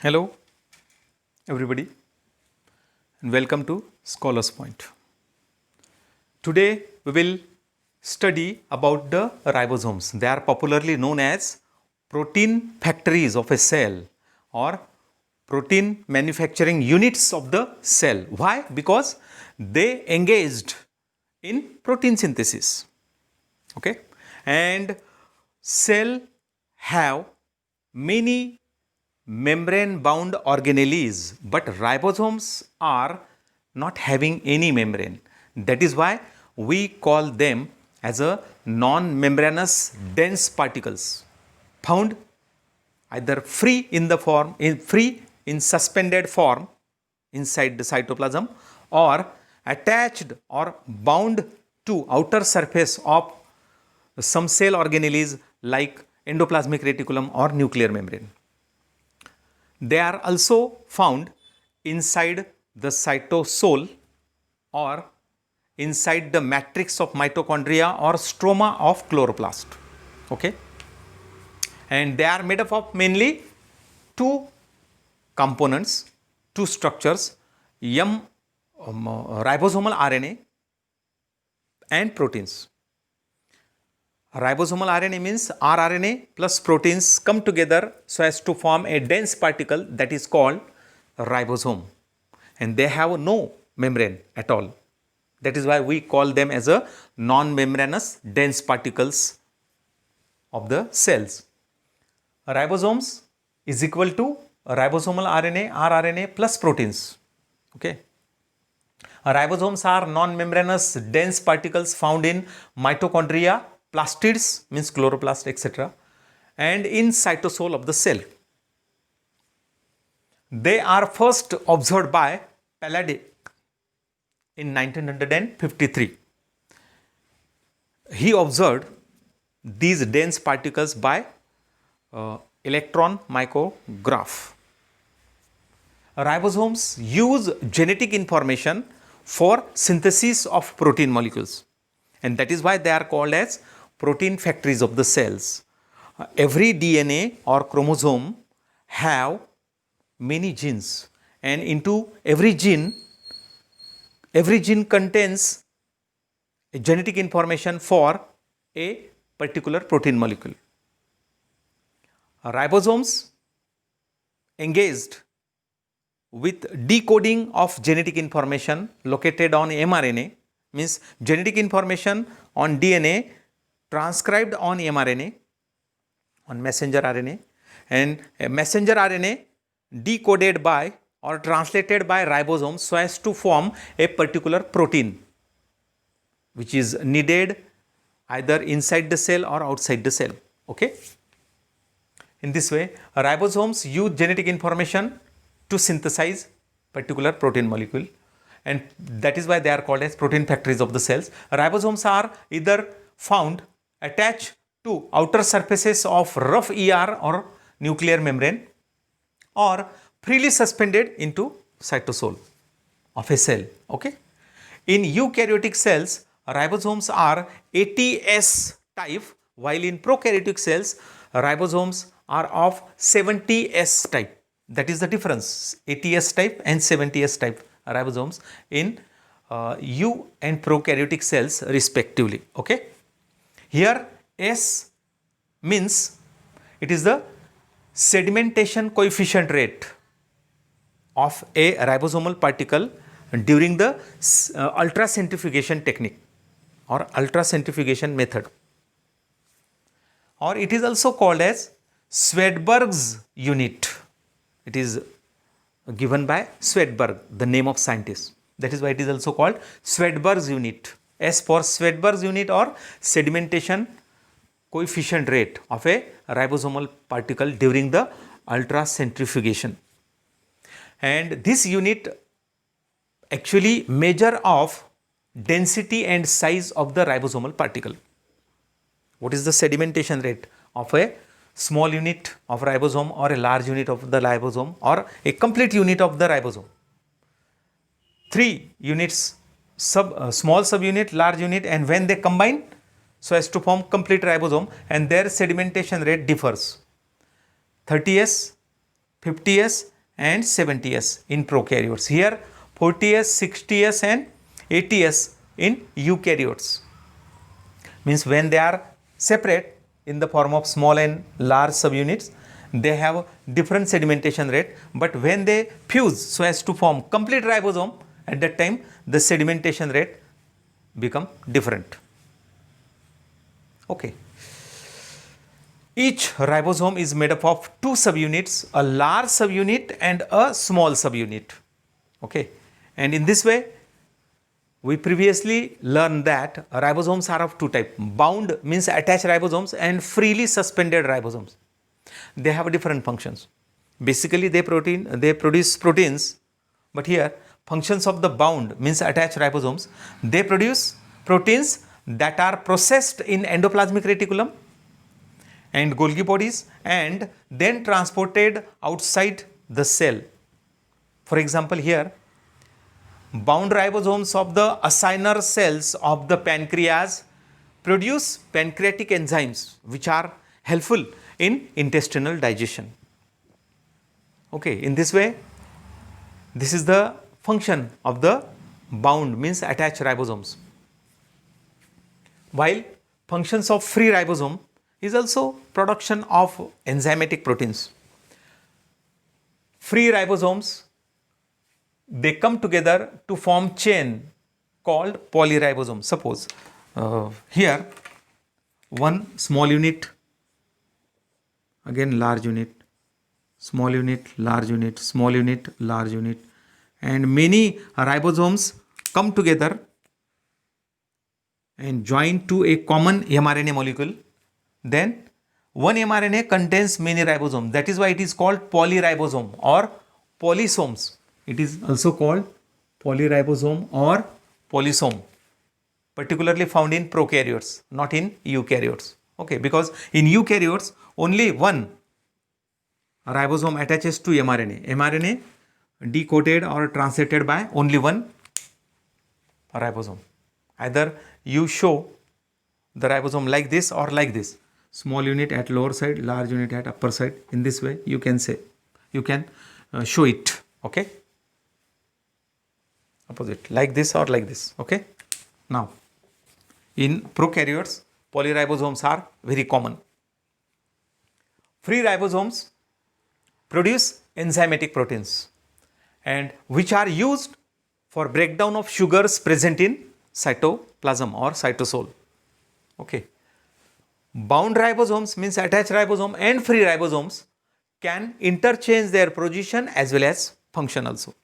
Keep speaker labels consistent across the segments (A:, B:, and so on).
A: Hello, everybody, and welcome to Scholars Point. Today, we will study about the ribosomes. They are popularly known as protein factories of a cell or protein manufacturing units of the cell. Why? Because they engaged in protein synthesis. Okay, and cell have many membrane bound organelles, but ribosomes are not having any membrane. That is why we call them as a non membranous dense particles found either free in suspended form inside the cytoplasm, or attached or bound to outer surface of some cell organelles like endoplasmic reticulum or nuclear membrane. They are also found inside the cytosol or inside the matrix of mitochondria or stroma of chloroplast. Okay? And they are made up of mainly two components, two structures, ribosomal RNA and proteins. Ribosomal RNA means rRNA plus proteins come together so as to form a dense particle that is called ribosome, and they have no membrane at all. That is why we call them as a non-membranous dense particles of the cells. Ribosomes is equal to ribosomal RNA, rRNA plus proteins. Okay. Ribosomes are non-membranous dense particles found in mitochondria, plastids means chloroplast, etc., and in cytosol of the cell. They are first observed by Palade in 1953. He observed these dense particles by electron micrograph. Ribosomes use genetic information for synthesis of protein molecules, and that is why they are called as protein factories of the cells. Every DNA or chromosome have many genes, and into every gene contains a genetic information for a particular protein molecule. Ribosomes engaged with decoding of genetic information located on mRNA, means genetic information on DNA transcribed on mRNA, on messenger RNA, and a messenger RNA decoded by or translated by ribosomes so as to form a particular protein which is needed either inside the cell or outside the cell. Okay? In this way, ribosomes use genetic information to synthesize particular protein molecule, and that is why they are called as protein factories of the cells. Ribosomes are either found attached to outer surfaces of rough ER or nuclear membrane, or freely suspended into cytosol of a cell. Okay? In eukaryotic cells, ribosomes are ATS type, while in prokaryotic cells, ribosomes are of 70S type. That is the difference, ATS type and 70S type ribosomes in eu and prokaryotic cells respectively. Okay? Here S means it is the sedimentation coefficient rate of a ribosomal particle during the ultracentrifugation technique or ultracentrifugation method, or it is also called as Swedberg's unit. It is given by Swedberg, the name of scientist. That is why it is also called Swedberg's unit. S for Swedberg's unit or sedimentation coefficient rate of a ribosomal particle during the ultracentrifugation. And this unit actually measure of density and size of the ribosomal particle. What is the sedimentation rate of a small unit of ribosome or a large unit of the ribosome or a complete unit of the ribosome? 3 units, small subunit, large unit, and when they combine so as to form complete ribosome, and their sedimentation rate differs. 30S 50s and 70s in prokaryotes. Here 40s, 60s and 80s in eukaryotes. Means when they are separate in the form of small and large subunits, they have different sedimentation rate, but when they fuse so as to form complete ribosome, at that time the sedimentation rate become different. Okay. Each ribosome is made up of two subunits, a large subunit and a small subunit. Okay. And in this way, we previously learned that ribosomes are of two types. Bound means attached ribosomes and freely suspended ribosomes. They have different functions. Basically, they produce proteins, but here functions of the bound means attached ribosomes. They produce proteins that are processed in endoplasmic reticulum and Golgi bodies and then transported outside the cell. For example, here bound ribosomes of the acinar cells of the pancreas produce pancreatic enzymes which are helpful in intestinal digestion. Okay, in this way, this is the function of the bound means attached ribosomes. While functions of free ribosome is also production of enzymatic proteins. Free ribosomes, they come together to form chain called polyribosome. Suppose here one small unit, again large unit, small unit, large unit, small unit, large unit, and many ribosomes come together and join to a common mRNA molecule. Then one mRNA contains many ribosomes. That is why it is called polyribosome or polysomes. It is also called polyribosome or polysome, particularly found in prokaryotes, not in eukaryotes. Okay, because in eukaryotes only one ribosome attaches to mRNA. mRNA decoded or translated by only one ribosome. Either you show the ribosome like this or like this. Small unit at lower side, large unit at upper side. In this way, you can say, you can show it. Okay. Opposite, like this or like this. Okay. Now, in prokaryotes, polyribosomes are very common. Free ribosomes produce enzymatic proteins and which are used for breakdown of sugars present in cytoplasm or cytosol. Okay. Bound ribosomes means attached ribosome and free ribosomes can interchange their position as well as function also.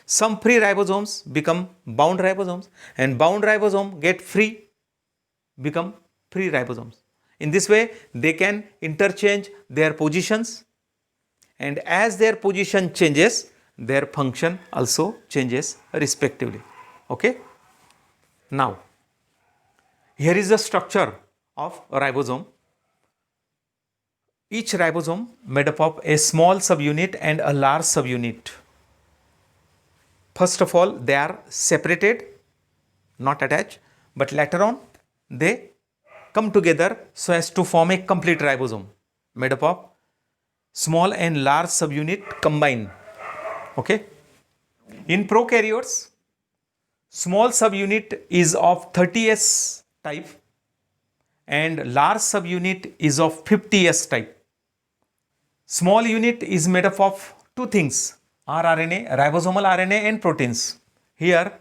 A: Some free ribosomes become bound ribosomes and bound ribosome get free, become free ribosomes. In this way, they can interchange their positions, and as their position changes, their function also changes respectively. Okay. Now, here is the structure of a ribosome. Each ribosome made up of a small subunit and a large subunit. First of all, they are separated, not attached, but later on they come together so as to form a complete ribosome made up of small and large subunit combined. Okay. In prokaryotes, small subunit is of 30S type and large subunit is of 50S type. Small unit is made up of two things, rRNA, ribosomal RNA and proteins. Here,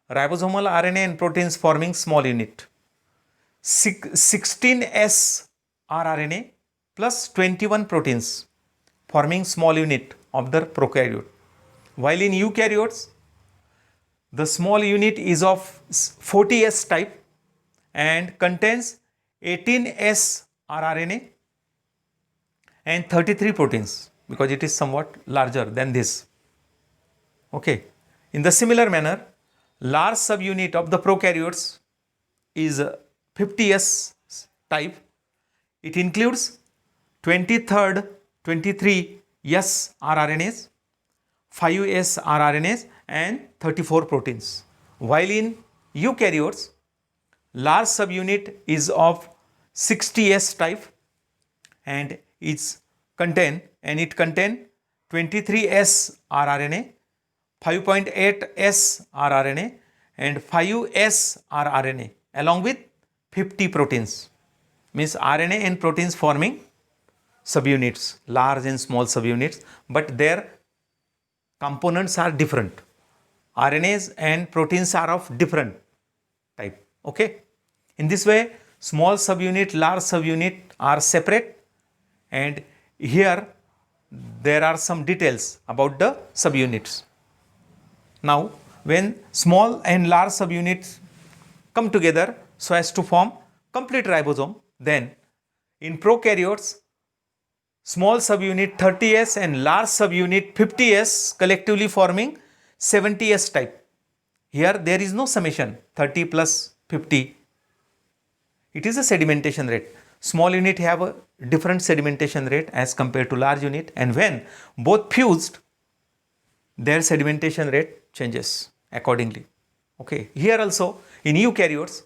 A: ribosomal RNA and proteins forming small unit. 16S rRNA plus 21 proteins forming small unit of the prokaryote. While in eukaryotes, the small unit is of 40S type and contains 18S rRNA and 33 proteins because it is somewhat larger than this. Okay. In the similar manner, large subunit of the prokaryotes is 50S type. It includes 23rd, 23S rRNAs, 5S rRNAs and 34 proteins. While in eukaryotes, large subunit is of 60S type and it contain 23S rRNA, 5.8S rRNA and 5S rRNA along with 50 proteins. Means RNA and proteins forming subunits, large and small subunits, but their components are different. RNAs and proteins are of different type. Okay. In this way, small subunit, large subunit are separate, and here there are some details about the subunits. Now, when small and large subunits come together so as to form complete ribosome, then in prokaryotes, small subunit 30S and large subunit 50S collectively forming 70S type. Here there is no summation 30 plus 50. It is a sedimentation rate. Small unit have a different sedimentation rate as compared to large unit, and when both fused, their sedimentation rate changes accordingly. Okay. Here also in eukaryotes,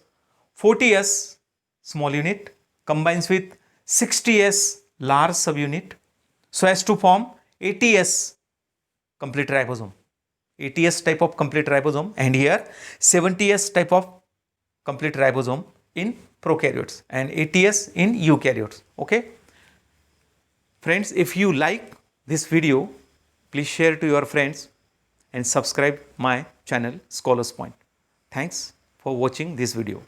A: 40S small unit combines with 60S large subunit so as to form 80S complete ribosome. 80S type of complete ribosome, and here 70S type of complete ribosome in prokaryotes and 80S in eukaryotes. Okay. Friends, if you like this video, please share to your friends and subscribe my channel Scholars Point. Thanks for watching this video.